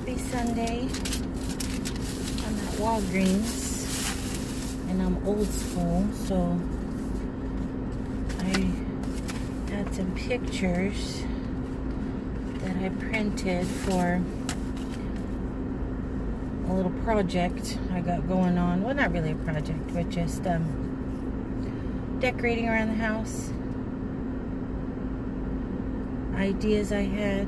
Happy Sunday. I'm at Walgreens and I'm old school, so I had some pictures that I printed for a little project I got going on. Well, not really a project, but just decorating around the house. Ideas I had.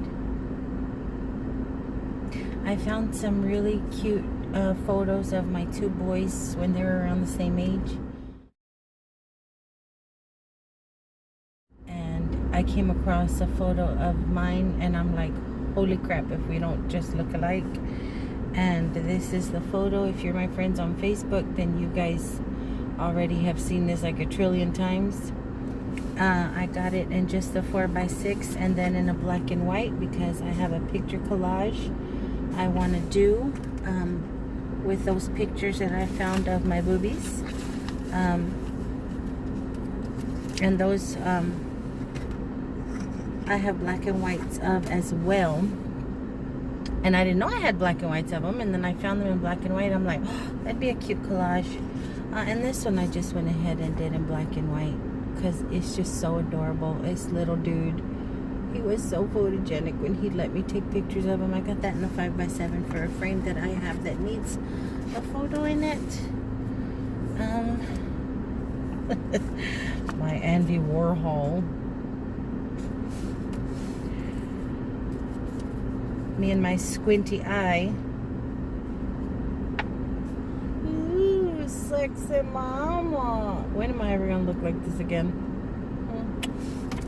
I found some really cute photos of my two boys when they were around the same age. And I came across a photo of mine and I'm like, holy crap, if we don't just look alike. And this is the photo. If you're my friends on Facebook, then you guys already have seen this like a trillion times. I got it in just the 4x6 and then in a black and white because I have a picture collage I want to do with those pictures that I found of my boobies. And those I have black and whites of as well. And I didn't know I had black and whites of them, and then I found them in black and white. I'm like, oh, that'd be a cute collage. And this one I just went ahead and did in black and white because it's just so adorable. This little dude, he was so photogenic when he'd let me take pictures of him. I got that in the 5x7 for a frame that I have that needs a photo in it. My Andy Warhol. Me and my squinty eye. Ooh, sexy mama. When am I ever gonna look like this again?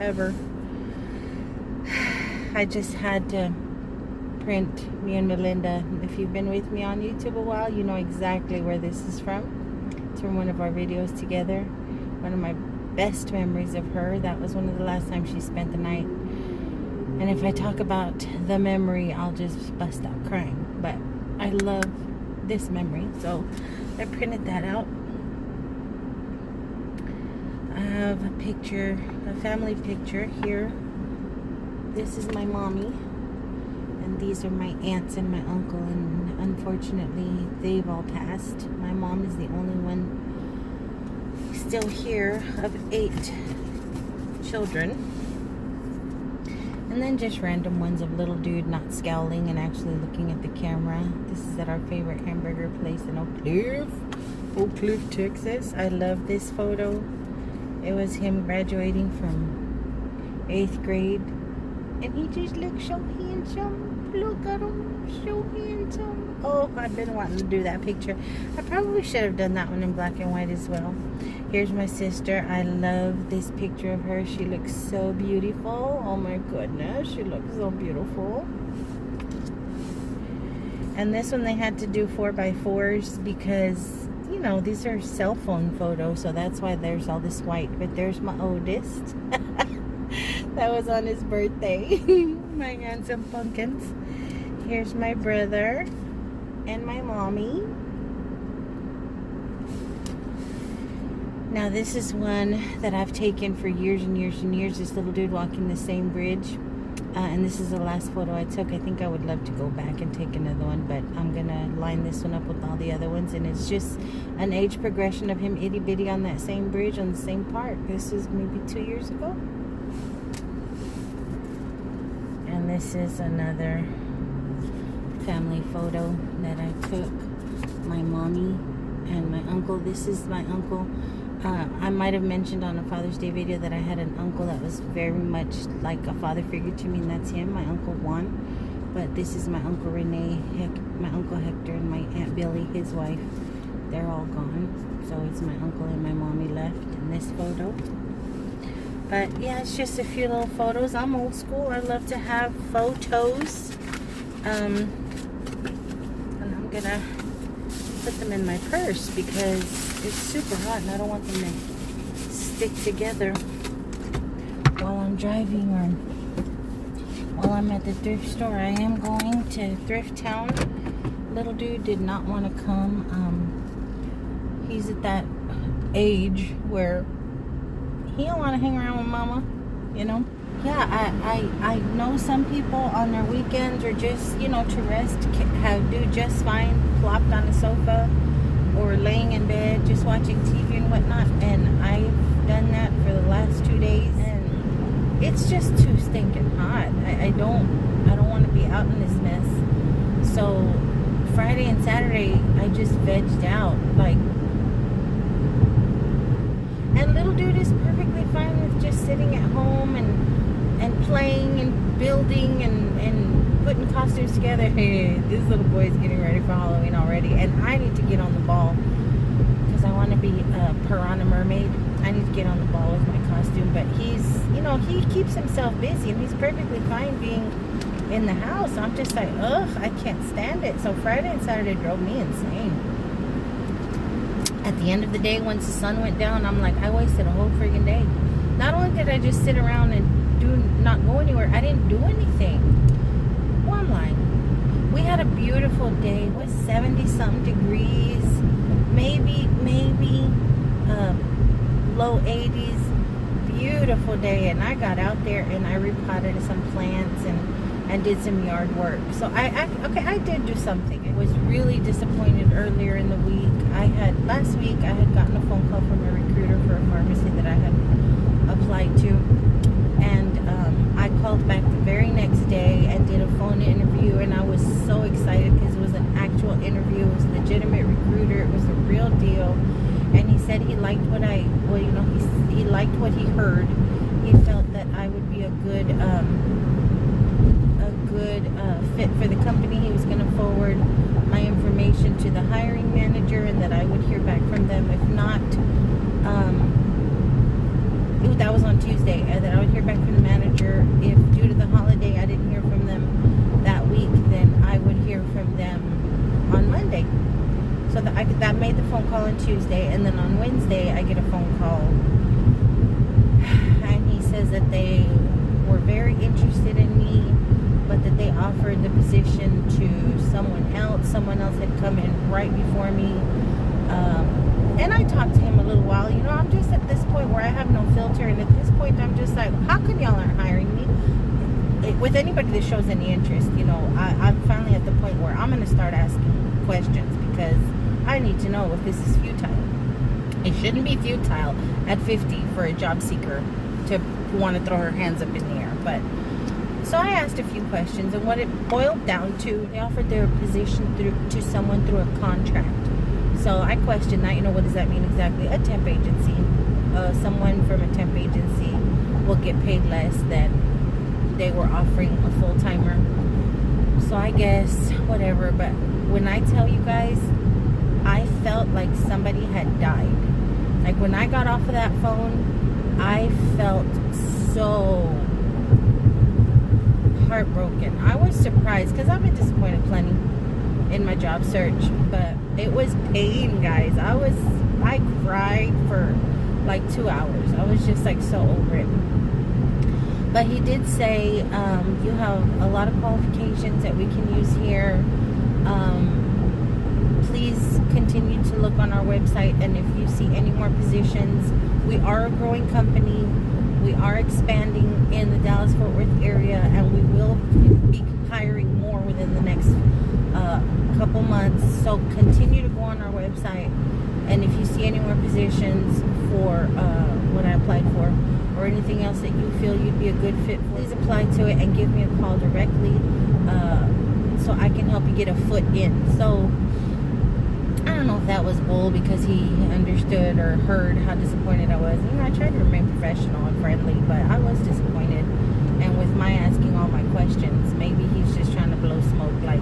Ever. I just had to print me and Melinda. If you've been with me on YouTube a while, you know exactly where this is from. It's from one of our videos together. One of my best memories of her. That was one of the last times she spent the night. And if I talk about the memory, I'll just bust out crying. But I love this memory, so I printed that out. I have a picture, a family picture here. This is my mommy, and these are my aunts and my uncle, and unfortunately they've all passed. My mom is the only one still here of 8 children. And then just random ones of little dude not scowling and actually looking at the camera. This is at our favorite hamburger place in Oak Cliff, Texas. I love this photo. It was him graduating from 8th grade. And he just looks so handsome. Look at him, so handsome. Oh, I've been wanting to do that picture. I probably should have done that one in black and white as well. Here's my sister. I love this picture of her. She looks so beautiful. Oh my goodness, she looks so beautiful. And this one they had to do 4x4s because, you know, these are cell phone photos, so that's why there's all this white. But there's my oldest. That was on his birthday. My handsome pumpkins. Here's my brother and my mommy. Now this is one that I've taken for years and years and years. This little dude walking the same bridge. And this is the last photo I took. I think I would love to go back and take another one, but I'm going to line this one up with all the other ones. And it's just an age progression of him itty bitty on that same bridge on the same part. This is maybe 2 years ago. And this is another family photo that I took. My mommy and my uncle. This is my uncle. I might have mentioned on a Father's Day video that I had an uncle that was very much like a father figure to me, and that's him, my Uncle Juan. But this is my Uncle Renee, my Uncle Hector, and my Aunt Billy, his wife. They're all gone. So it's my uncle and my mommy left in this photo. But yeah, it's just a few little photos. I'm old school. I love to have photos. And I'm gonna put them in my purse because it's super hot and I don't want them to stick together while I'm driving or while I'm at the thrift store. I am going to Thrift Town. Little dude did not want to come. He's at that age where he don't want to hang around with mama, you know. yeah, I know some people on their weekends or just, to rest, do just fine, plopped on a sofa or laying in bed, just watching TV and whatnot. And I've done that for the last 2 days, and it's just too stinking hot. I don't want to be out in this mess. So Friday and Saturday, I just vegged out, and little dude is perfectly fine with just sitting at home and playing and building and putting costumes together. This little boy is getting ready for Halloween already, and I need to get on the ball because I want to be a piranha mermaid. I need to get on the ball with my costume, but he's, he keeps himself busy, and he's perfectly fine being in the house. I'm just like, ugh, I can't stand it. So Friday and Saturday drove me insane. At the end of the day, once the sun went down, I'm like, I wasted a whole freaking day. Not only did I just sit around and not go anywhere, I didn't do anything. Well, I'm lying. We had a beautiful day. It was 70-something degrees, maybe low 80s. Beautiful day, and I got out there and I repotted some plants and did some yard work. So I did do something. I was really disappointed earlier in the week. Last week I had gotten a phone call from a recruiter for a pharmacy that I had applied to, and I called back the very next day and did a phone interview, and I was so excited because it was an actual interview. It was a legitimate recruiter. It was the real deal. And he said he liked he liked what he heard. He felt that I would be a good fit for the company. He was going to forward my information to the hiring manager, and that I would hear back from them. If not, that was on Tuesday, and that I would hear back from the manager. If due to the holiday I didn't hear from them that week, then I would hear from them on Monday. So that made the phone call on Tuesday, and then on Wednesday I get a phone call, and he says that they were very interested in me, but that they offered the position to someone else. Someone else had come in right before me, and I talked to him a little while. I'm just at this point where I have no filter, and at this point I'm just like, how come y'all aren't hiring me? With anybody that shows any interest, I'm finally at the point where I'm going to start asking questions, because I need to know if this is futile. It shouldn't be futile at 50 for a job seeker to want to throw her hands up in the air. But so I asked a few questions, and what it boiled down to, they offered their position to someone through a contract. So I questioned that. What does that mean exactly? A temp agency. Someone from a temp agency will get paid less than they were offering a full-timer. So I guess whatever. But when I tell you guys, I felt like somebody had died. Like when I got off of that phone, I felt so heartbroken. I was surprised, because I've been disappointed plenty in my job search, but it was pain, guys. I cried for like 2 hours. I was just like so over it. But he did say, you have a lot of qualifications that we can use here. Please continue to look on our website, and if you see any more positions, we are a growing company. We are expanding in the Dallas-Fort Worth area, and we will be hiring more within the next couple months. So continue to go on our website, and if you see any more positions for what I applied for, or anything else that you feel you'd be a good fit for, please apply to it and give me a call directly, so I can help you get a foot in. So I don't know if that was bull, because he understood or heard how disappointed I was. I tried to remain professional and friendly, but I was disappointed. And with my asking all my questions, maybe he's just trying to blow smoke, like,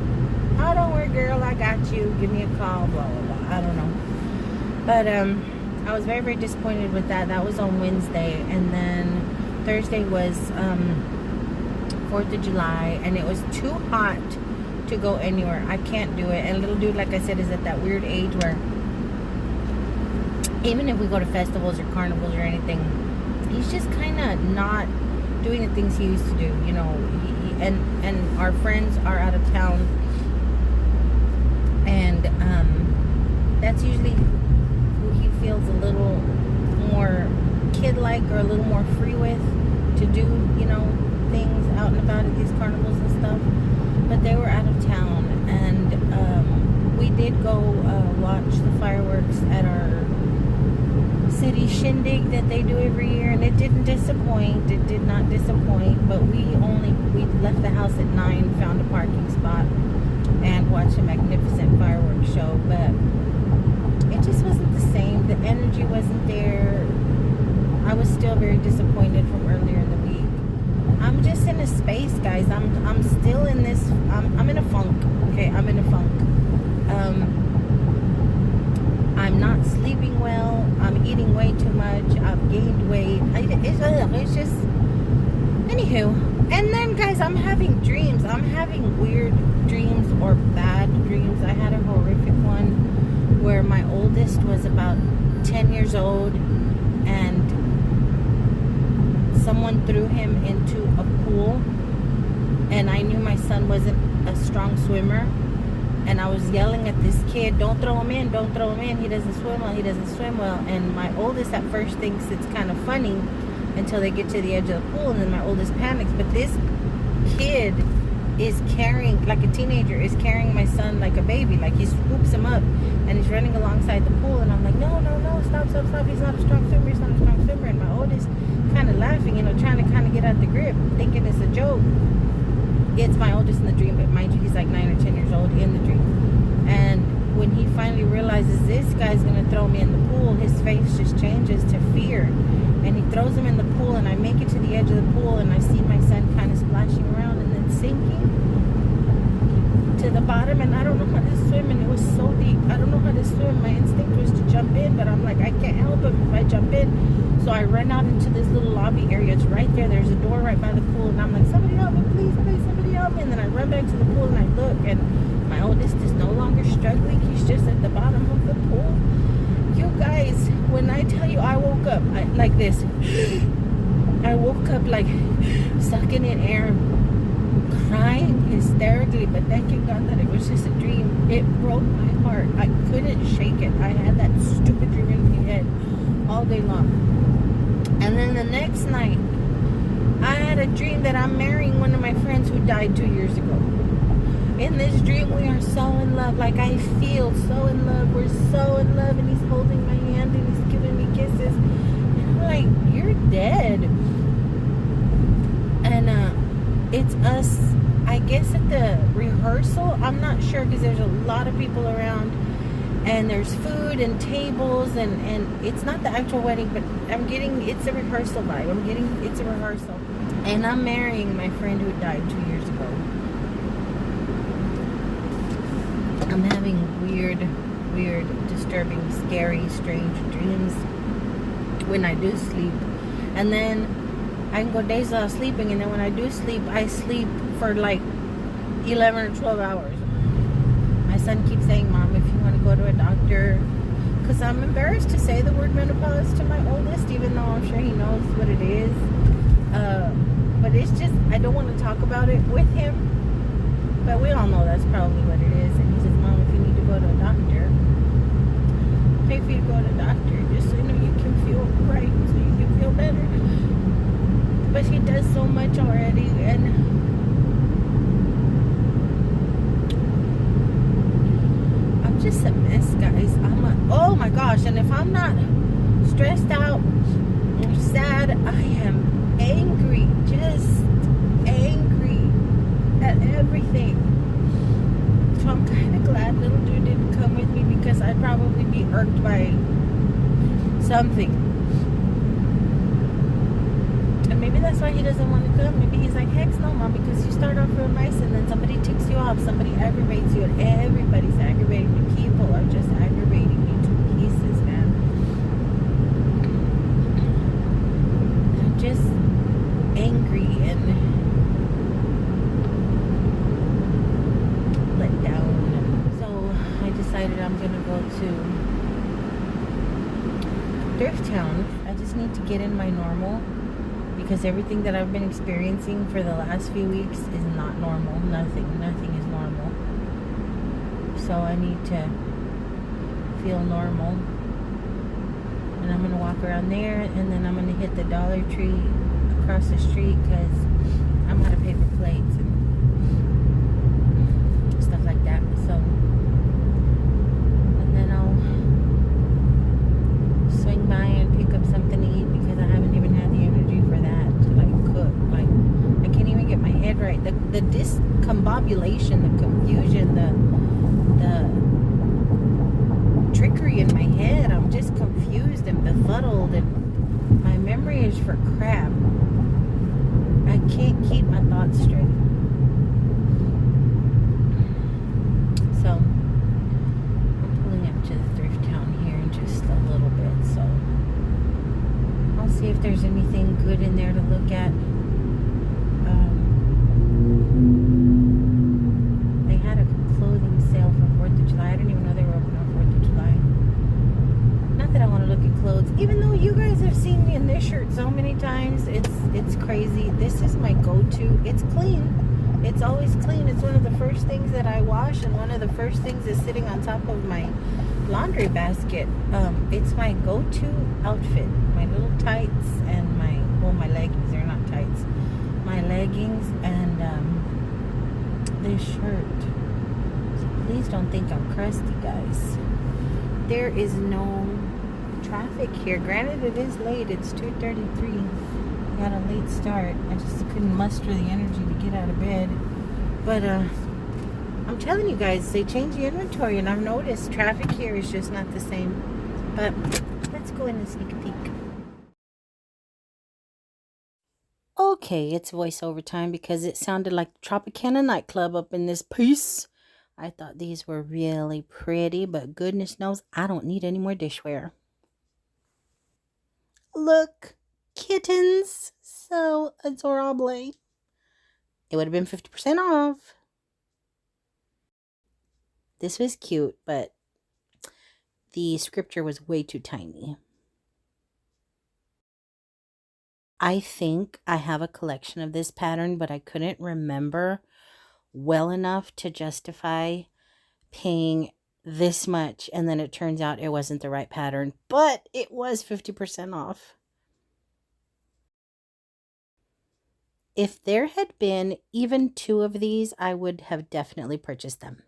oh, don't worry, girl, I got you, give me a call, blah, blah, blah. I don't know. But I was very, very disappointed with that. That was on Wednesday. And then Thursday was 4th of July, and it was too hot to go anywhere. I can't do it. And little dude, like I said, is at that weird age where even if we go to festivals or carnivals or anything, he's just kind of not doing the things he used to do. And our friends are out of town, and that's usually who he feels a little more kid-like or a little more free with, to do, you know, things out and about at these carnivals and stuff. But they were out of town, and we did go watch the fireworks at our city shindig that they do every year, and it didn't disappoint. It did not disappoint. But we left the house at 9, found a parking spot, and watched a magnificent fireworks show. But it just wasn't the same. The energy wasn't there. I was still very disappointed from earlier in the week. I'm just in a space, guys. I'm still in this. I'm in a funk. Okay, I'm in a funk. I'm not sleeping well. I'm eating way too much. I've gained weight. It's just, anywho. And then, guys, I'm having dreams. I'm having weird dreams or bad dreams. I had a horrific one where my oldest was about 10 years old, and someone threw him into a pool, and I knew my son wasn't a strong swimmer, and I was yelling at this kid, don't throw him in, don't throw him in, he doesn't swim well, he doesn't swim well. And my oldest at first thinks it's kind of funny until they get to the edge of the pool, and then my oldest panics. But this kid is carrying, like a teenager, is carrying my son like a baby. Like, he scoops him up and he's running alongside the pool, and I'm like, no, stop, he's not a strong swimmer, and my oldest kind of laughing, you know, trying to kind of get out the grip, thinking it's a joke. It's my oldest in the dream, but mind you, he's like 9 or 10 years old in the dream. And when he finally realizes this guy's gonna throw me in the pool, his face just changes to fear, and he throws him in the pool, and I make it to the edge of the pool, and I see my son kind of splashing around and then sinking to the bottom, and I don't know how to swim, and it was so deep. I don't know how to swim. My instinct was to jump in, but I'm like, I can't help him if I jump in. So I run out into this little lobby area. It's right there. There's a door right by the pool, and I'm like, somebody help me, please, somebody help me. And then I run back to the pool, and I look, and my oldest is no longer struggling. He's just at the bottom of the pool. You guys, when I tell you I woke up like this, I woke up like sucking in air, crying hysterically, but thanking God that it was just a dream. It broke my heart. I couldn't shake it. I had that stupid dream in my head all day long. And then the next night, I had a dream that I'm marrying one of my friends who died 2 years ago. In this dream, we are so in love. Like, I feel so in love. We're so in love, and he's holding my hand, and he's giving me kisses. And I'm like, you're dead. And it's us, I guess, at the rehearsal. I'm not sure, because there's a lot of people around, and there's food and tables, and it's not the actual wedding, but I'm getting, it's a rehearsal vibe. It's a rehearsal. And I'm marrying my friend who died 2 years ago. I'm having weird, disturbing, scary, strange dreams when I do sleep. And then I can go days without sleeping, and then when I do sleep, I sleep for like 11 or 12 hours. My son keeps saying, Mom, if you want to go to a doctor, because I'm embarrassed to say the word menopause to my oldest, even though I'm sure he knows what it is. But it's just, I don't want to talk about it with him. But we all know that's probably what it is. And he says, Mom, if you need to go to a doctor, pay for you to go to a doctor, just so you know you can feel right, so you can feel better. But he does so much already, and I'm just a mess, guys. Oh my gosh, and if I'm not stressed out or sad, I am angry, just angry at everything. So I'm kind of glad little dude didn't come with me, because I'd probably be irked by something. And maybe that's why he doesn't want to come. Maybe he's like, heck no, Mom, because you start off real nice, and then somebody ticks you off, somebody aggravates you, and everybody's aggravating me. People are just aggravating me to pieces, man. I'm just angry and let down. So I decided I'm gonna go to Thrift Town. I just need to get in my normal, because everything that I've been experiencing for the last few weeks is not normal. Nothing is normal. So I need to feel normal. And I'm gonna walk around there, and then I'm gonna hit the Dollar Tree across the street because I'm out of paper plates and stuff like that. So, and then I'll swing by and pick up something to eat because I haven't even had the energy for that to like cook. Like, I can't even get my head right. The discombobulation, the confusion, the trickery in my head. I'm just confused and befuddled, and my memory is for crap. I can't keep my thoughts straight. So I'm pulling up to the thrift town here in just a little bit. So I'll see if there's anything good in there to look at. They had a clothing sale for 4th of July. I didn't even know they were open on 4th of July. Not that I want to look at clothes, even though you guys have seen me in this shirt so many times. It's crazy. This is my go-to. It's clean. It's always clean. It's one of the first things that I wash, and one of the first things is sitting on top of my laundry basket. It's my go-to outfit. My little tights and my leggings. They're not tights. My leggings and this shirt. So please don't think I'm crusty, guys. There is no traffic here. Granted, it is late. It's 2:33. I got a late start. I just couldn't muster the energy to get out of bed. But I'm telling you guys, they changed the inventory, and I've noticed traffic here is just not the same. But let's go in and sneak a peek. Okay, it's voiceover time because it sounded like the Tropicana nightclub up in this piece. I thought these were really pretty, but goodness knows I don't need any more dishware. Look, kittens, so adorable. It would have been 50% off. This was cute, but the scripture was way too tiny. I think I have a collection of this pattern, but I couldn't remember well enough to justify paying this much, and then it turns out it wasn't the right pattern, but it was 50% off. If there had been even 2 of these, I would have definitely purchased them.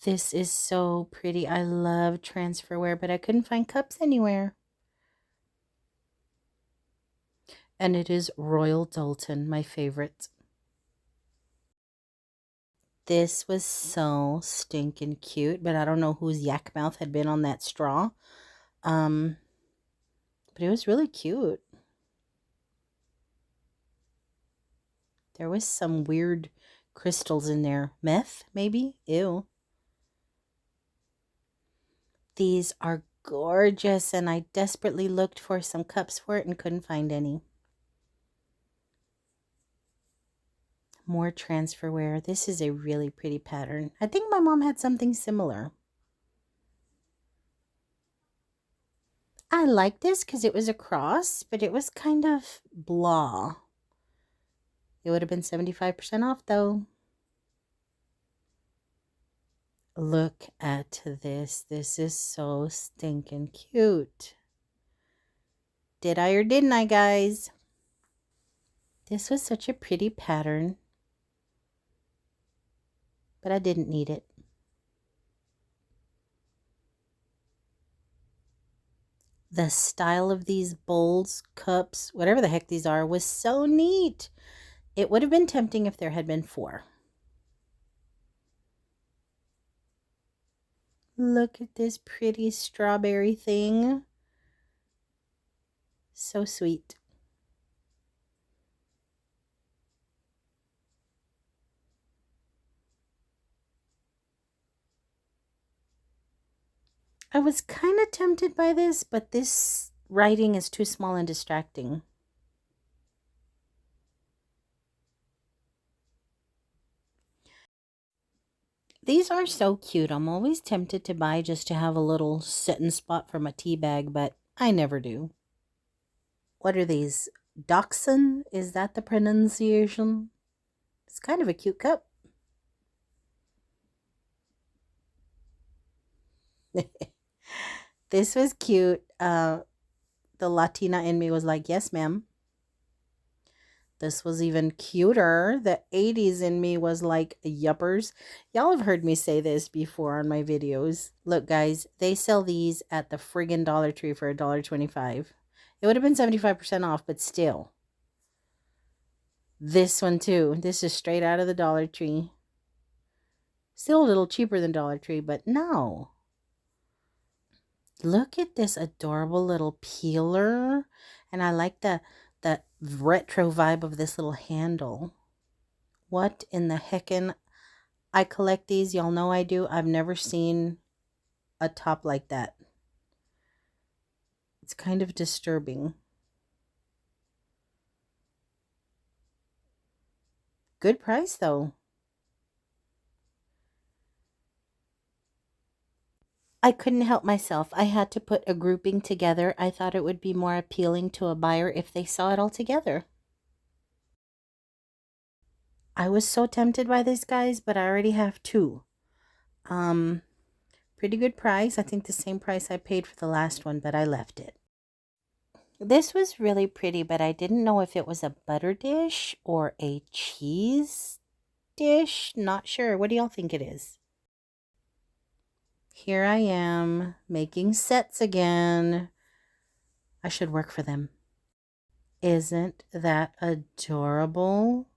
This is so pretty. I love transferware, but I couldn't find cups anywhere. And it is Royal Doulton, my favorite. This was so stinking cute, but I don't know whose yak mouth had been on that straw. But it was really cute. There was some weird crystals in there. Meth, maybe? Ew. These are gorgeous, and I desperately looked for some cups for it and couldn't find any. More transferware. This is a really pretty pattern. I think my mom had something similar. I like this because it was a cross, but it was kind of blah. It would have been 75% off though. Look at this. This is so stinking cute. Did I or didn't I, guys? This was such a pretty pattern, but I didn't need it. The style of these bowls, cups, whatever the heck these are, was so neat. It would have been tempting if there had been 4. Look at this pretty strawberry thing. So sweet. I was kind of tempted by this, but this writing is too small and distracting. These are so cute. I'm always tempted to buy just to have a little sitting spot for my tea bag, but I never do. What are these? Dachshund? Is that the pronunciation? It's kind of a cute cup. This was cute. The Latina in me was like, yes, ma'am. This was even cuter. The 80s in me was like, yuppers. Y'all have heard me say this before on my videos. Look, guys, they sell these at the friggin' Dollar Tree for $1.25. It would have been 75% off, but still. This one, too. This is straight out of the Dollar Tree. Still a little cheaper than Dollar Tree, but no. Look at this adorable little peeler. And I like the retro vibe of this little handle. What in the heckin'? I collect these. Y'all know I do. I've never seen a top like that. It's kind of disturbing. Good price, though. I couldn't help myself. I had to put a grouping together. I thought it would be more appealing to a buyer if they saw it all together. I was so tempted by these guys, but I already have two. Pretty good price. I think the same price I paid for the last one, but I left it. This was really pretty, but I didn't know if it was a butter dish or a cheese dish. Not sure. What do y'all think it is? Here I am making sets again. I should work for them. Isn't that adorable?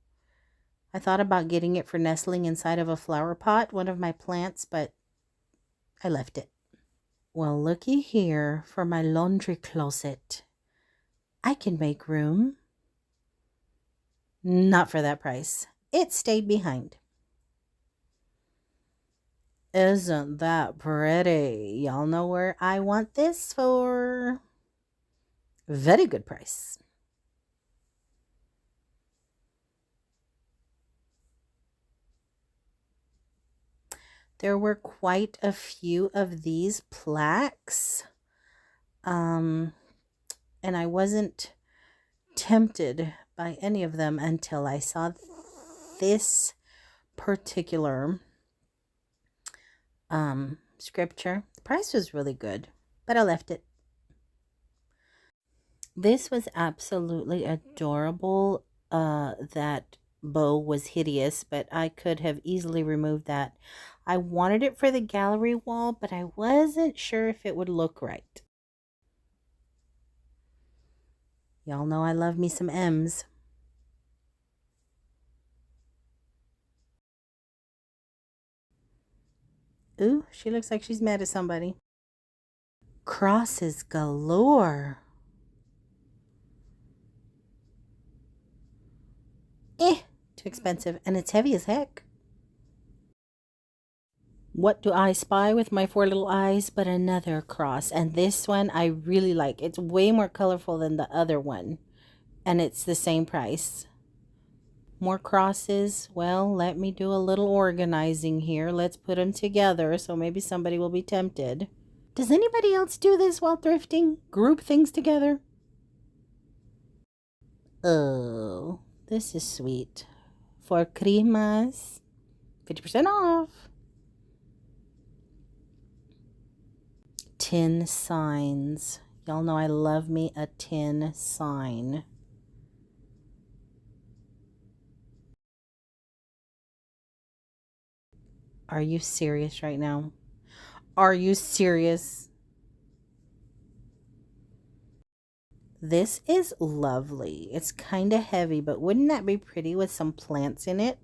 I thought about getting it for nestling inside of a flower pot, one of my plants, but I left it. Well, looky here for my laundry closet. I can make room. Not for that price. It stayed behind. Isn't that pretty? Y'all know where I want this for. Very good price. There were quite a few of these plaques. And I wasn't tempted by any of them until I saw this particular scripture. The price was really good, but I left it. This was absolutely adorable. That bow was hideous, but I could have easily removed that. I wanted it for the gallery wall, but I wasn't sure if it would look right. Y'all know I love me some M's. Ooh, she looks like she's mad at somebody. Crosses galore. Too expensive, and it's heavy as heck. What do I spy with my four little eyes but another cross? And this one I really like. It's way more colorful than the other one, and it's the same price. More crosses. Well, let me do a little organizing here. Let's put them together so maybe somebody will be tempted. Does anybody else do this while thrifting? Group things together? Oh, this is sweet. For Christmas, 50% off. Tin signs. Y'all know I love me a tin sign. Are you serious right now? Are you serious? This is lovely. It's kind of heavy, but wouldn't that be pretty with some plants in it?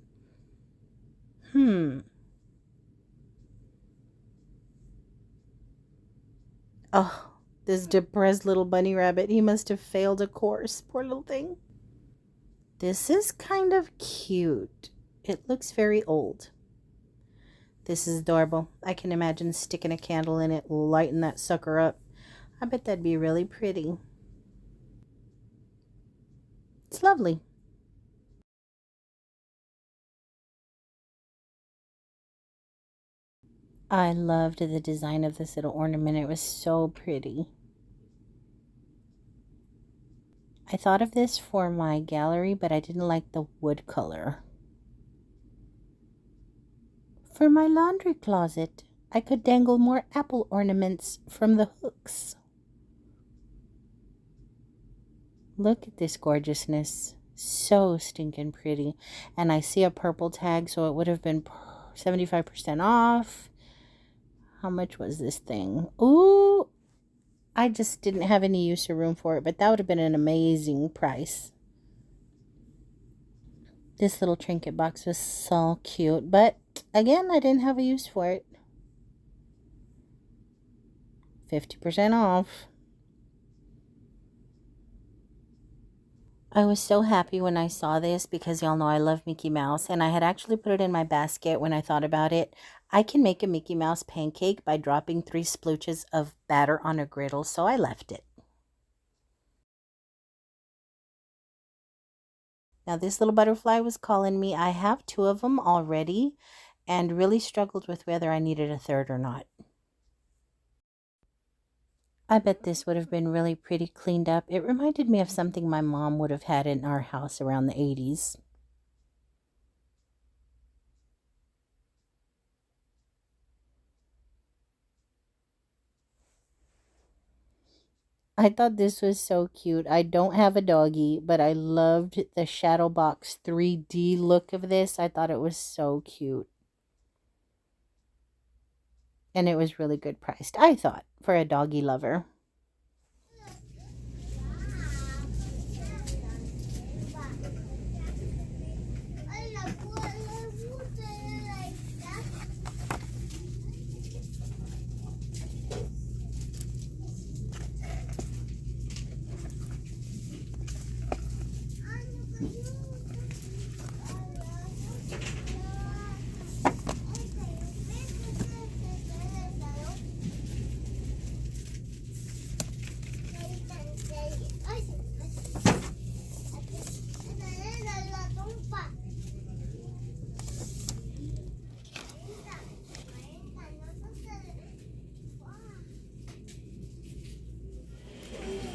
Oh, this depressed little bunny rabbit. He must have failed a course. Poor little thing. This is kind of cute. It looks very old. This is adorable. I can imagine sticking a candle in it, lighting that sucker up. I bet that'd be really pretty. It's lovely. I loved the design of this little ornament. It was so pretty. I thought of this for my gallery, but I didn't like the wood color. For my laundry closet, I could dangle more apple ornaments from the hooks. Look at this gorgeousness. So stinking pretty. And I see a purple tag, so it would have been 75% off. How much was this thing? Ooh, I just didn't have any use or room for it, but that would have been an amazing price. This little trinket box was so cute, but again, I didn't have a use for it. 50% off. I was so happy when I saw this because y'all know I love Mickey Mouse, and I had actually put it in my basket when I thought about it. I can make a Mickey Mouse pancake by dropping 3 splooches of batter on a griddle, so I left it. Now this little butterfly was calling me. I have 2 of them already and really struggled with whether I needed a third or not. I bet this would have been really pretty cleaned up. It reminded me of something my mom would have had in our house around the 80s. I thought this was so cute. I don't have a doggy, but I loved the shadow box 3D look of this. I thought it was so cute. And it was really good priced, I thought, for a doggy lover.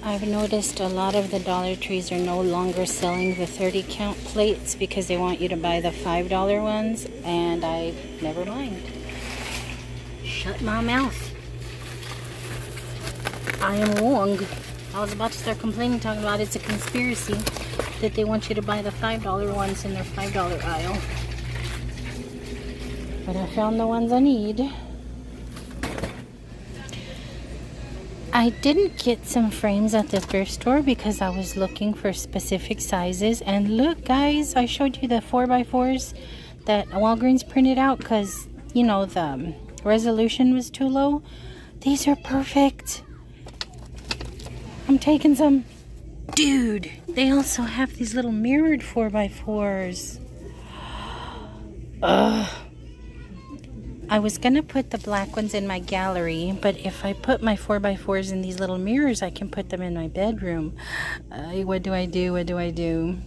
I've noticed a lot of the Dollar Trees are no longer selling the 30 count plates because they want you to buy the $5 ones, and I never mind. Shut my mouth. I am wrong. I was about to start complaining, talking about it's a conspiracy that they want you to buy the $5 ones in their $5 aisle. But I found the ones I need. I didn't get some frames at the thrift store because I was looking for specific sizes. And look, guys, I showed you the 4x4s that Walgreens printed out because, you know, the resolution was too low. These are perfect. I'm taking some. Dude, they also have these little mirrored 4x4s. Ugh. I was going to put the black ones in my gallery, but if I put my 4x4s in these little mirrors, I can put them in my bedroom. What do I do? What do I do?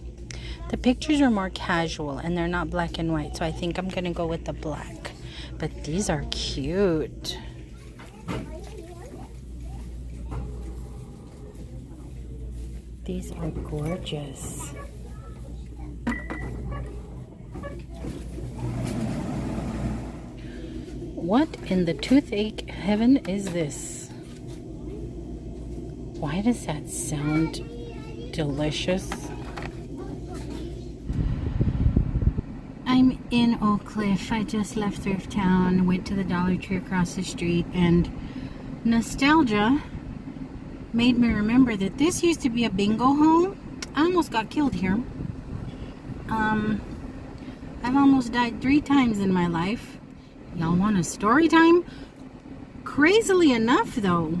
The pictures are more casual, and they're not black and white, so I think I'm going to go with the black. But these are cute. These are gorgeous. What in the toothache heaven is this? Why does that sound delicious? I'm in Oak Cliff. I just left Thrift Town, went to the Dollar Tree across the street, and nostalgia made me remember that this used to be a bingo hall. I almost got killed here. I've almost died 3 times in my life. Y'all want a story time? Crazily enough, though,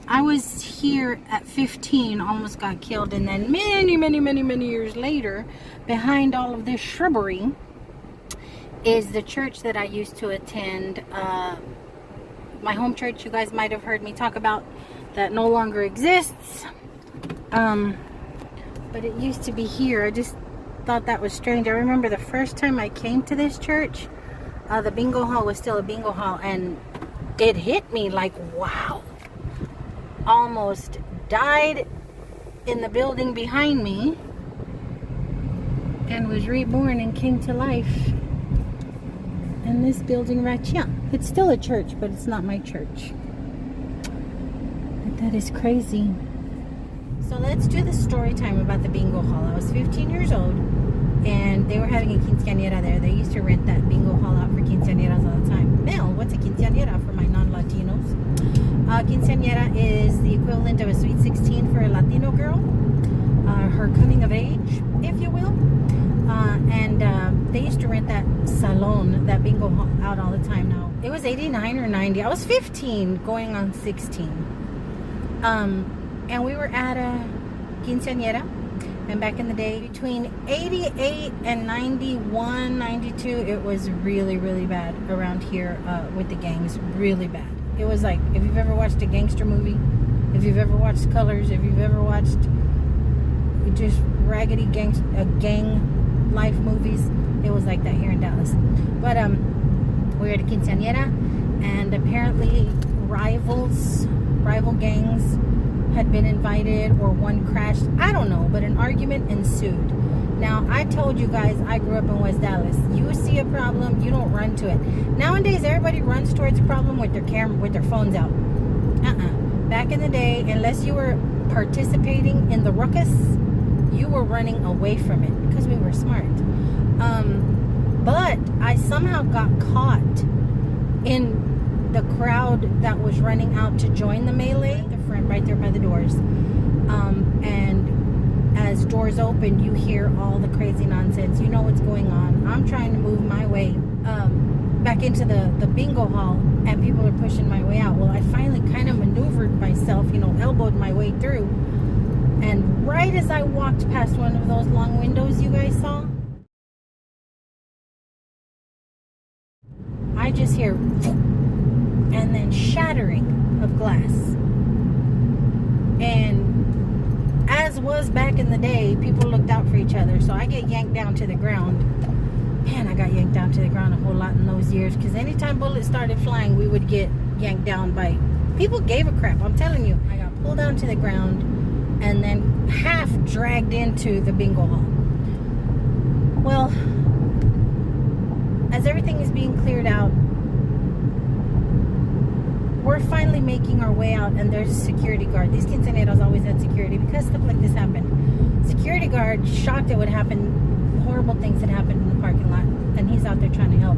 I was here at 15, almost got killed, and then many years later, behind all of this shrubbery, is the church that I used to attend. My home church, you guys might have heard me talk about, that no longer exists. But it used to be here. I just thought that was strange. I remember the first time I came to this church, the bingo hall was still a bingo hall, and it hit me like, wow. Almost died in the building behind me and was reborn and came to life in this building right here. It's still a church, but it's not my church. But that is crazy. So let's do the story time about the bingo hall. I was 15 years old, and they were having a quinceañera there. They used to rent that bingo hall out for quinceañeras all the time. Mel, what's a quinceañera for my non-Latinos? Quinceañera is the equivalent of a sweet 16 for a Latino girl. Her coming of age, if you will. They used to rent that salon, that bingo hall, out all the time now. It was 89 or 90. I was 15 going on 16. And we were at a quinceañera. And back in the day, between 88 and 91, 92, it was really, really bad around here with the gangs. Really bad. It was like, if you've ever watched a gangster movie, if you've ever watched Colors, if you've ever watched just raggedy gang life movies, it was like that here in Dallas. But we were at a quinceañera, and apparently rival gangs had been invited, or one crashed. I don't know, but an argument ensued. Now, I told you guys I grew up in West Dallas. You see a problem, you don't run to it. Nowadays, everybody runs towards a problem with their phones out. Back in the day, unless you were participating in the ruckus, you were running away from it because we were smart. But I somehow got caught in the crowd that was running out to join the melee, the front right there by the doors. And as doors open, you hear all the crazy nonsense. You know what's going on. I'm trying to move my way back into the bingo hall, and people are pushing my way out. Well, I finally kind of maneuvered myself, elbowed my way through. And right as I walked past one of those long windows you guys saw, I just hear and then shattering of glass. And as was back in the day, people looked out for each other. So I get yanked down to the ground. Man, I got yanked down to the ground a whole lot in those years, because anytime bullets started flying, we would get yanked down by people. Gave a crap, I'm telling you. I got pulled down to the ground and then half dragged into the bingo hall. Well, as everything is being cleared out, we're finally making our way out, and there's a security guard. These quinceañeras always had security because stuff like this happened. Security guard, shocked it would happen, horrible things that happened in the parking lot, and he's out there trying to help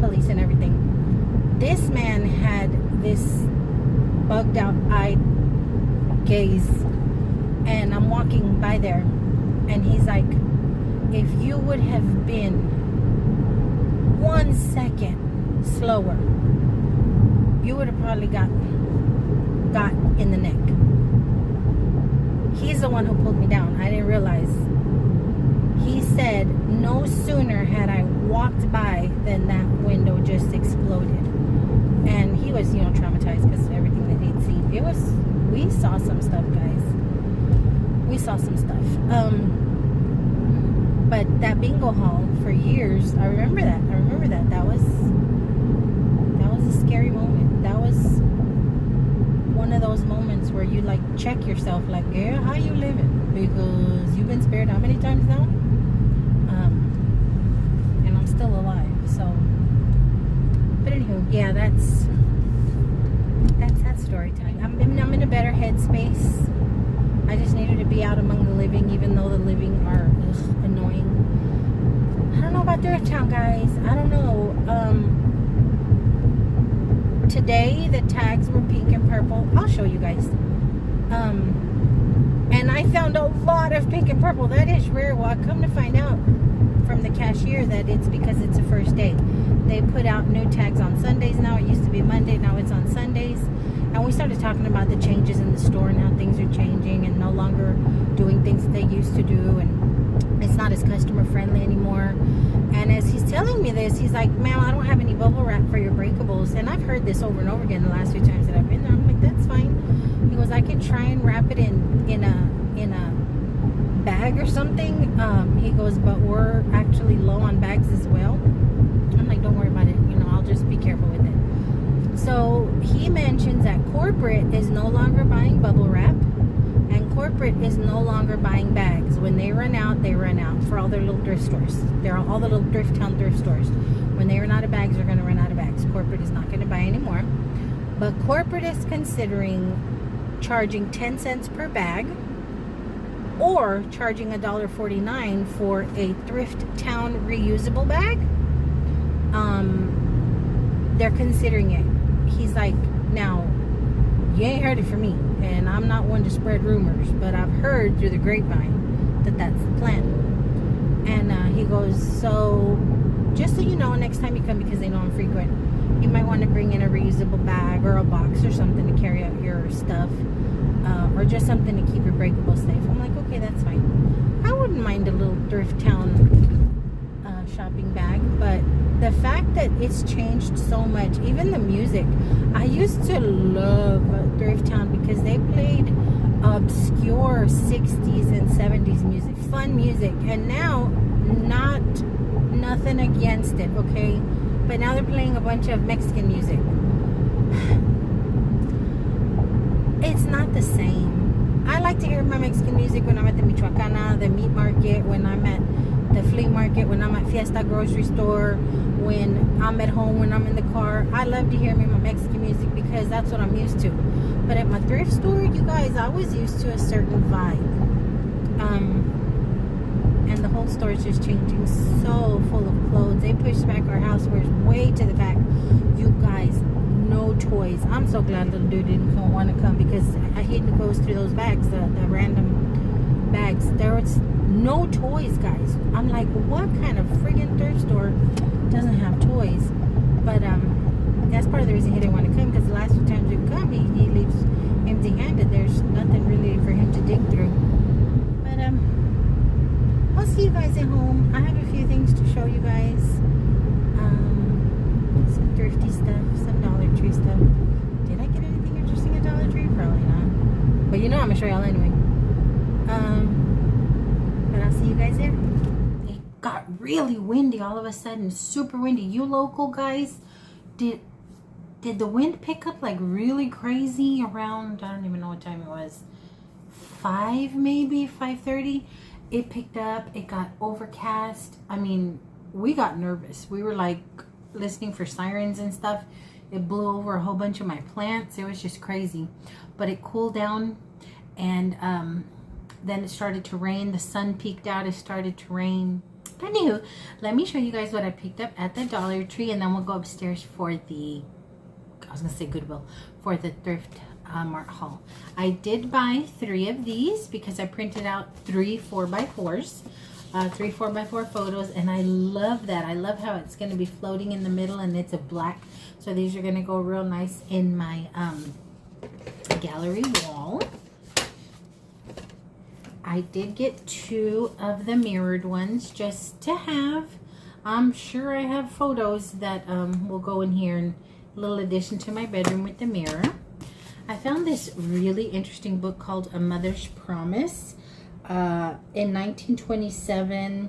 police and everything. This man had this bugged out eye gaze, and I'm walking by there, and he's like, if you would have been 1 second slower, you would have probably got in the neck. He's the one who pulled me down. I didn't realize. He said no sooner had I walked by than that window just exploded. And he was, traumatized because of everything that he'd seen. We saw some stuff, guys. We saw some stuff. But that bingo hall for years, I remember that. That was a scary moment. That was one of those moments where you check yourself, girl, how you living? Because you've been spared how many times now? And I'm still alive. So, but anywho, yeah, that's that story time. I'm in a better headspace. I just needed to be out among the living, even though the living are annoying. I don't know about Thrift Town, guys. I don't know. Today the tags were pink and purple. I'll show you guys. And I found a lot of pink and purple. That is rare. Well, I come to find out from the cashier that it's because it's the first day. They put out new tags on Sundays now. It used to be Monday, now it's on Sundays. And we started talking about the changes in the store and how things are changing and no longer doing things that they used to do, and it's not as customer friendly anymore. And as he's telling me this, he's like, ma'am, I don't have any bubble wrap for your breakables. And I've heard this over and over again the last few times that I've been there. I'm like, that's fine. He goes, I can try and wrap it in a bag or something. He goes, but we're actually low on bags as well. I'm like, don't worry about it. I'll just be careful with it. So he mentions that corporate is no longer buying bubble wrap, and corporate is no longer buying bags. When they run out, they run out for all their little thrift stores. They're all the little Thrift Town thrift stores. When they run out of bags, they're going to run out of bags. Corporate is not going to buy anymore. But corporate is considering charging 10 cents per bag or charging $1.49 for a Thrift Town reusable bag. They're considering it. He's like, now, you ain't heard it from me, and I'm not one to spread rumors, but I've heard through the grapevine that that's the plan. And he goes, so just so you know, next time you come, because they know I'm frequent, you might want to bring in a reusable bag or a box or something to carry out your stuff, or just something to keep your breakable safe. I'm like, okay, that's fine. I wouldn't mind a little Thrift Town shopping bag, but the fact that it's changed so much, even the music. I used to love Thrift Town because they played obscure 60s and 70s music, fun music, and now nothing against it, okay, but now they're playing a bunch of Mexican music. It's not the same. I like to hear my Mexican music when I'm at the Michoacana, the meat market, when I'm at the flea market, when I'm at Fiesta grocery store, when I'm at home, when I'm in the car. I love to hear my Mexican music because that's what I'm used to. But at my thrift store, you guys, I was used to a certain vibe. And the whole store is just changing, so full of clothes. They pushed back our housewares way to the back. You guys, no toys. I'm so glad little dude didn't want to come, because he goes through those bags, the random bags. There was no toys, guys. I'm like, what kind of friggin' thrift store doesn't have toys? But that's part of the reason he didn't want to come, because the last few times we've come, he leaves empty-handed. There's nothing really for him to dig through. But I'll see you guys at home. I have a few things to show you guys. Some thrifty stuff, some Dollar Tree stuff. Did I get anything interesting at Dollar Tree? Probably not. But you know I'm gonna show y'all anyway. But I'll see you guys there. It got really windy all of a sudden, super windy. You local guys, did the wind pick up like really crazy around, I don't even know what time it was, 5 maybe, 5:30? It picked up, it got overcast. I mean, we got nervous. We were like listening for sirens and stuff. It blew over a whole bunch of my plants. It was just crazy. But it cooled down, and then it started to rain. The sun peeked out, it started to rain. Anywho, let me show you guys what I picked up at the Dollar Tree, and then we'll go upstairs for the, I was gonna say Goodwill, for the Thrift Mart haul. I did buy 3 of these because I printed out 3 4x4s, 3 4x4 photos, and I love that. I love how it's gonna be floating in the middle, and it's a black, so these are gonna go real nice in my gallery wall. I did get 2 of the mirrored ones just to have. I'm sure I have photos that will go in here, in a little addition to my bedroom with the mirror. I found this really interesting book called A Mother's Promise. In 1927,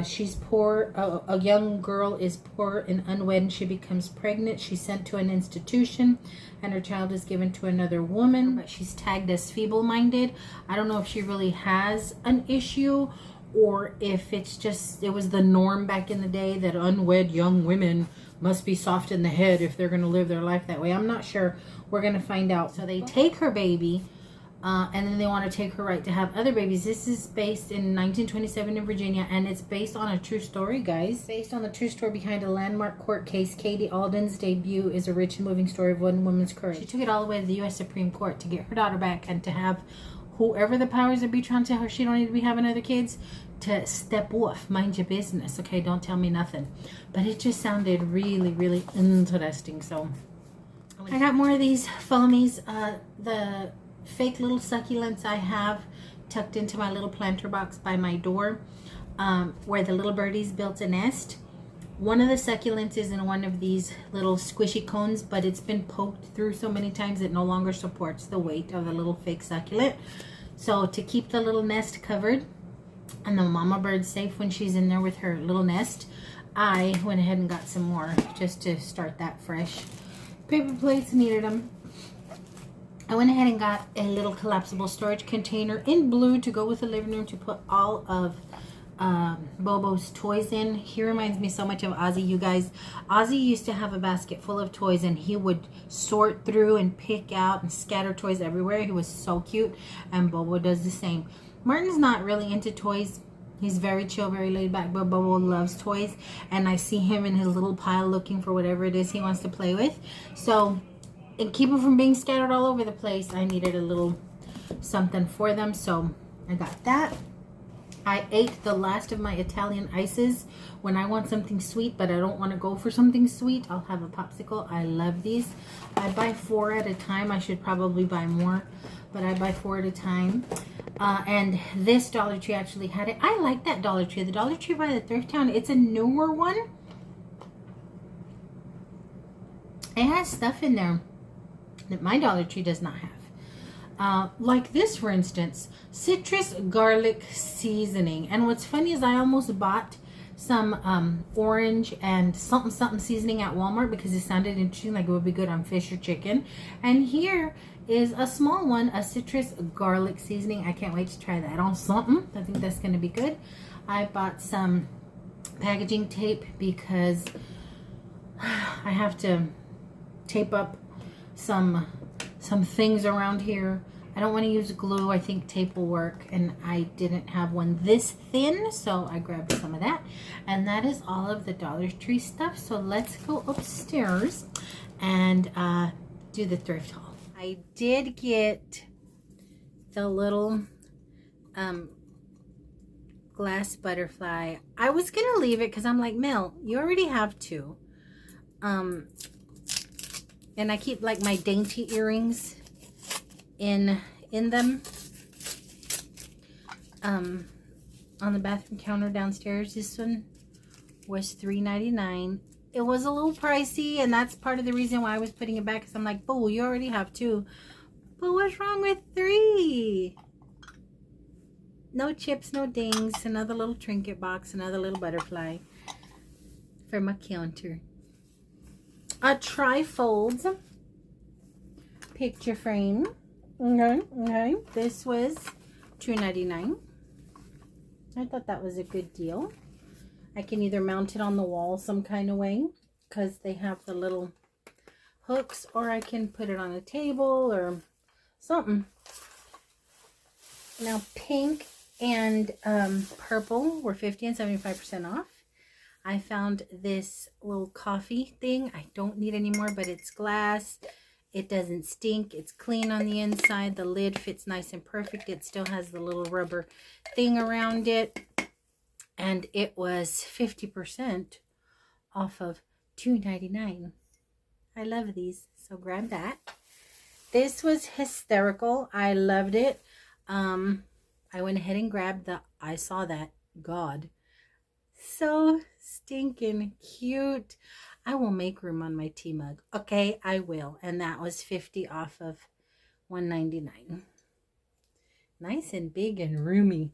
she's poor. A young girl is poor and unwed, and she becomes pregnant. She's sent to an institution, and her child is given to another woman, but she's tagged as feeble-minded. I don't know if she really has an issue, or if it's just, it was the norm back in the day that unwed young women must be soft in the head if they're going to live their life that way. I'm not sure. We're going to find out. So they take her baby, and then they want to take her right to have other babies. This is based in 1927 in Virginia, and it's based on a true story, guys. Based on the true story behind a landmark court case, Katie Alden's debut is a rich and moving story of one woman's courage. She took it all the way to the U.S. Supreme Court to get her daughter back, and to have whoever the powers that be trying to tell her she don't need to be having other kids to step off, mind your business, okay? Don't tell me nothing. But it just sounded really, really interesting. So I got more of these foamies. The fake little succulents I have tucked into my little planter box by my door, where the little birdies built a nest. One of the succulents is in one of these little squishy cones, but it's been poked through so many times it no longer supports the weight of the little fake succulent. So to keep the little nest covered and the mama bird safe when she's in there with her little nest, I went ahead and got some more just to start that fresh. Paper plates, needed them. I went ahead and got a little collapsible storage container in blue to go with the living room to put all of Bobo's toys in. He reminds me so much of Ozzy, you guys. Ozzy used to have a basket full of toys, and he would sort through and pick out and scatter toys everywhere. He was so cute, and Bobo does the same. Martin's not really into toys. He's very chill, very laid back, but Bobo loves toys, and I see him in his little pile looking for whatever it is he wants to play with. So, and keep him from being scattered all over the place, I needed a little something for them, so I got that. I ate the last of my Italian ices. When I want something sweet, but I don't want to go for something sweet, I'll have a popsicle. I love these. I buy 4 at a time. I should probably buy more, but I buy 4 at a time. And this Dollar Tree actually had it. I like that Dollar Tree. The Dollar Tree by the Thrift Town, it's a newer one. It has stuff in there that my Dollar Tree does not have. Like this, for instance, citrus garlic seasoning. And what's funny is I almost bought some orange and something seasoning at Walmart because it sounded interesting, like it would be good on fish or chicken. And here is a small one, a citrus garlic seasoning. I can't wait to try that on something. I think that's going to be good. I bought some packaging tape because I have to tape up some things around here. I don't want to use glue. I think tape will work, and I didn't have one this thin, so I grabbed some of that. And that is all of the Dollar Tree stuff. So let's go upstairs and do the thrift haul. I did get the little glass butterfly. I was gonna leave it because I'm like, Mel, you already have 2. And I keep like my dainty earrings in them on the bathroom counter downstairs. This one was $3.99. It was a little pricey, and that's part of the reason why I was putting it back, because I'm like, Boo, you already have 2. But what's wrong with 3? No chips, no dings. Another little trinket box, another little butterfly for my counter. A trifold picture frame. Okay. This was $2.99. I thought that was a good deal. I can either mount it on the wall some kind of way because they have the little hooks, or I can put it on a table or something. Now, pink and purple were 50 and 75% off. I found this little coffee thing. I don't need anymore, but it's glass. It doesn't stink. It's clean on the inside. The lid fits nice and perfect. It still has the little rubber thing around it. And it was 50% off of $2.99. I love these, so grab that. This was hysterical. I loved it. I went ahead and grabbed the I Saw That God. So stinking cute. I will make room on my tea mug. Okay, I will. And that was 50 off of $1.99. Nice and big and roomy.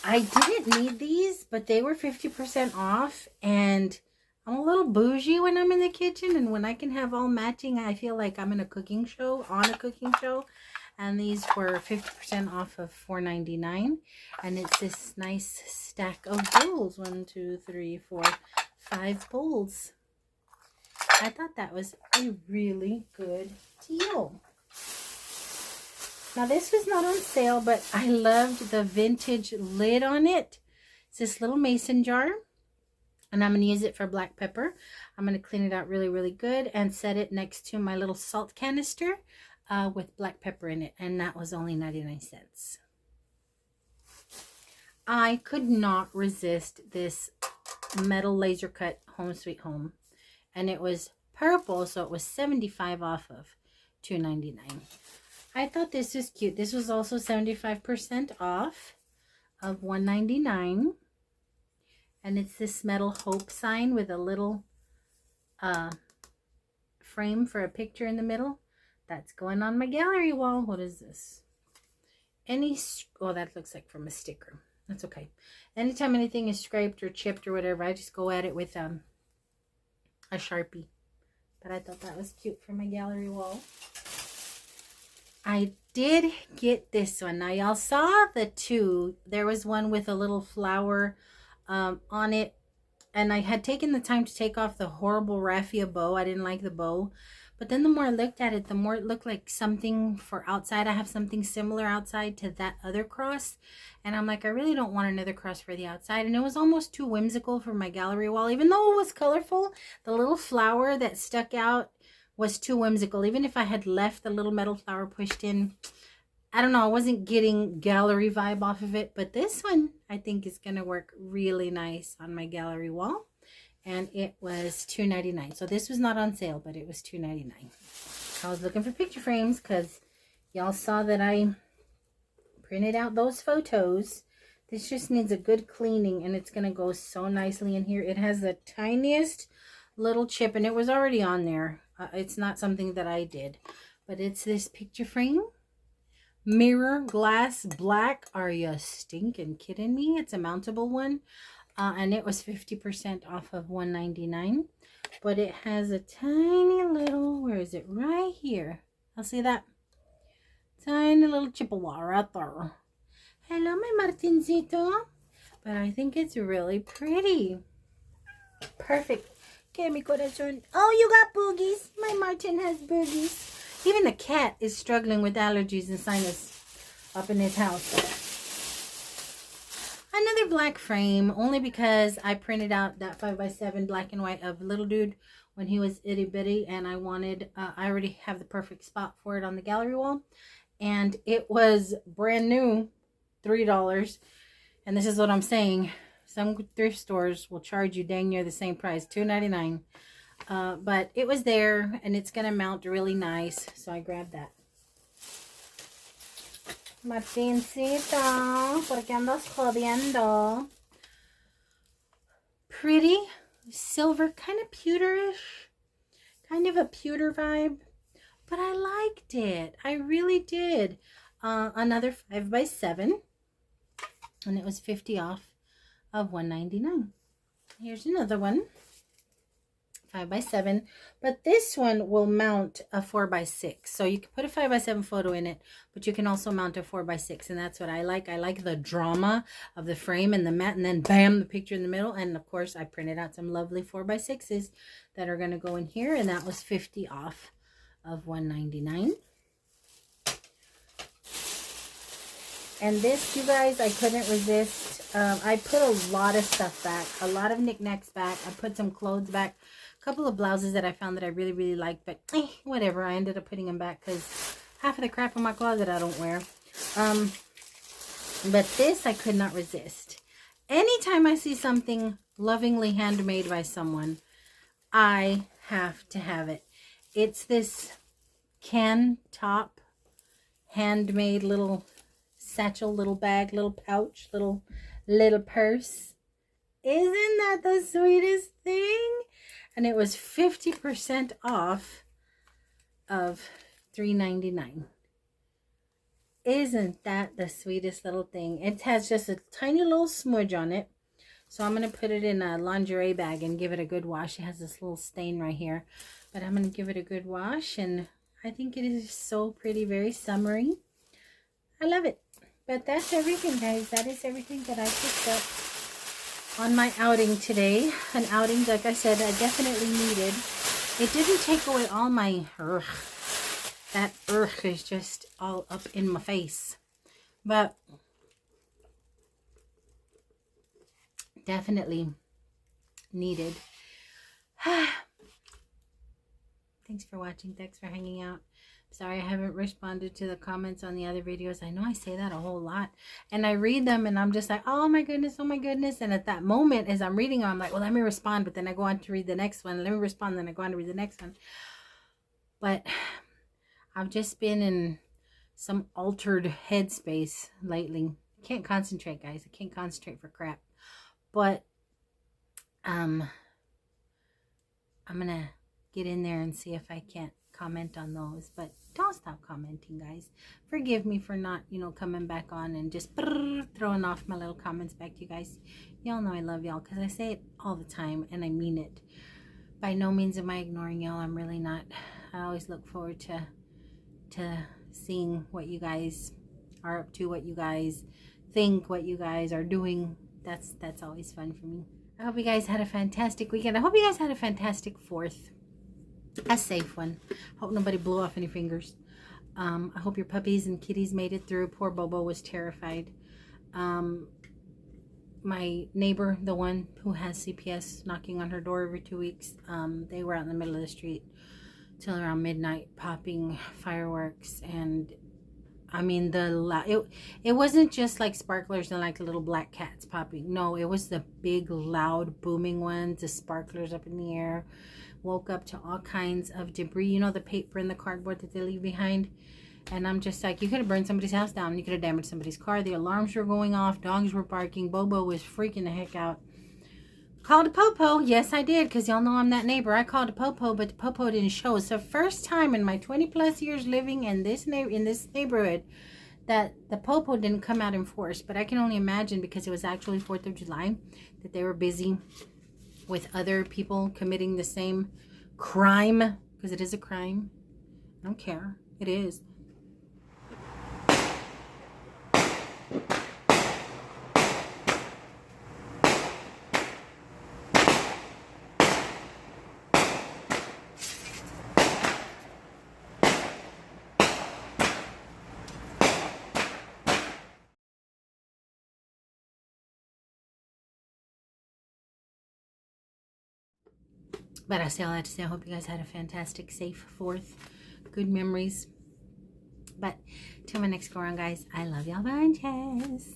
I didn't need these, but they were 50% off, and I'm a little bougie when I'm in the kitchen, and when I can have all matching, I feel like I'm in a cooking show, and these were 50% off of $4.99, and it's this nice stack of bowls. 1, 2, 3, 4, 5 bowls. I thought that was a really good deal. Now, this was not on sale, but I loved the vintage lid on it. It's this little mason jar, and I'm going to use it for black pepper. I'm going to clean it out really, really good and set it next to my little salt canister with black pepper in it, and that was only 99 cents. I could not resist this metal laser cut Home Sweet Home, and it was purple, so it was 75 off of $2.99. I thought this was cute. This was also 75% off of $1.99. And it's this metal hope sign with a little frame for a picture in the middle. That's going on my gallery wall. What is this? Oh, that looks like from a sticker. That's okay. Anytime anything is scraped or chipped or whatever, I just go at it with a Sharpie. But I thought that was cute for my gallery wall. I did get this one. Now y'all saw the two. There was one with a little flower on it, and I had taken the time to take off the horrible raffia bow. I didn't like the bow, but then the more I looked at it, the more it looked like something for outside. I have something similar outside to that other cross, and I'm like, I really don't want another cross for the outside. And it was almost too whimsical for my gallery wall. Even though it was colorful, the little flower that stuck out was too whimsical. Even if I had left the little metal flower pushed in, I don't know, I wasn't getting gallery vibe off of it. But this one I think is gonna work really nice on my gallery wall. And it was $2.99. So this was not on sale, but it was $2.99. I was looking for picture frames because y'all saw that I printed out those photos. This just needs a good cleaning, and it's gonna go so nicely in here. It has the tiniest little chip, and it was already on there. It's not something that I did, but it's this picture frame. Mirror glass black. Are you stinking kidding me? It's a mountable one, and it was 50% off of $1.99. But it has a tiny little, where is it? Right here. I'll see that tiny little Chippewa right there. Hello, my Martincito. But I think it's really pretty. Perfect. Okay, mi corazón. Oh, you got boogies. My Martin has boogies. Even the cat is struggling with allergies and sinus up in his house. Another black frame, only because I printed out that 5x7 black and white of little dude when he was itty bitty, and I wanted, I already have the perfect spot for it on the gallery wall, and it was brand new, $3. And this is what I'm saying. Some thrift stores will charge you dang near the same price, $2.99. But it was there, and it's going to mount really nice, so I grabbed that. Martincito, ¿por qué andas jodiendo? Pretty, silver, kind of pewterish. Kind of a pewter vibe. But I liked it. I really did. Another 5x7. And it was 50 off of $1.99. Here's another one. 5x7, but this one will mount a 4x6. So you can put a 5x7 photo in it, but you can also mount a 4x6, and that's what I like. I like the drama of the frame and the mat, and then bam, the picture in the middle. And of course, I printed out some lovely 4x6s that are going to go in here, and that was 50 off of $1.99. And this, you guys, I couldn't resist. I put a lot of stuff back, a lot of knickknacks back. I put some clothes back, a couple of blouses that I found that I really, really liked, but whatever. I ended up putting them back because half of the crap in my closet I don't wear. But this I could not resist. Anytime I see something lovingly handmade by someone, I have to have it. It's this can top handmade little satchel, little bag, little pouch, little purse. Isn't that the sweetest thing? And it was 50% off of $3.99. Isn't that the sweetest little thing? It has just a tiny little smudge on it. So I'm going to put it in a lingerie bag and give it a good wash. It has this little stain right here. But I'm going to give it a good wash. And I think it is so pretty, very summery. I love it. But that's everything, guys. That is everything that I picked up on my outing today. An outing, like I said, I definitely needed. It didn't take away all my that is just all up in my face. But definitely needed. Thanks for watching. Thanks for hanging out. Sorry I haven't responded to the comments on the other videos. I know I say that a whole lot. And I read them and I'm just like, oh my goodness, oh my goodness. And at that moment, as I'm reading them, I'm like, well, let me respond. But then I go on to read the next one. Let me respond. Then I go on to read the next one. But I've just been in some altered headspace lately. Can't concentrate, guys. I can't concentrate for crap. But I'm going to get in there and see if I can't comment on those. But don't stop commenting, guys. Forgive me for not, coming back on and just throwing off my little comments back to you guys. Y'all know I love y'all because I say it all the time and I mean it. By no means am I ignoring y'all. I'm really not. I always look forward to seeing what you guys are up to, what you guys think, what you guys are doing. That's always fun for me. I hope you guys had a fantastic weekend. I hope you guys had a fantastic 4th. A safe one. Hope nobody blew off any fingers. I hope your puppies and kitties made it through. Poor Bobo was terrified. My neighbor, the one who has CPS knocking on her door every 2 weeks, they were out in the middle of the street till around midnight popping fireworks. And I mean, it wasn't just like sparklers and like little black cats popping. No, it was the big loud booming ones, the sparklers up in the air. Woke up to all kinds of debris, you know, the paper and the cardboard that they leave behind. And I'm just like, you could have burned somebody's house down, you could have damaged somebody's car. The alarms were going off, dogs were barking, Bobo was freaking the heck out. Called a Popo. Yes, I did, because y'all know I'm that neighbor. I called a Popo, but the Popo didn't show. It's the first time in my 20 plus years living in this neighborhood that the Popo didn't come out in force. But I can only imagine, because it was actually 4th of July, that they were busy with other people committing the same crime, because it is a crime. I don't care. It is. But I say all that to say, I hope you guys had a fantastic, safe 4th. Good memories. But till my next go around, guys, I love y'all bunches.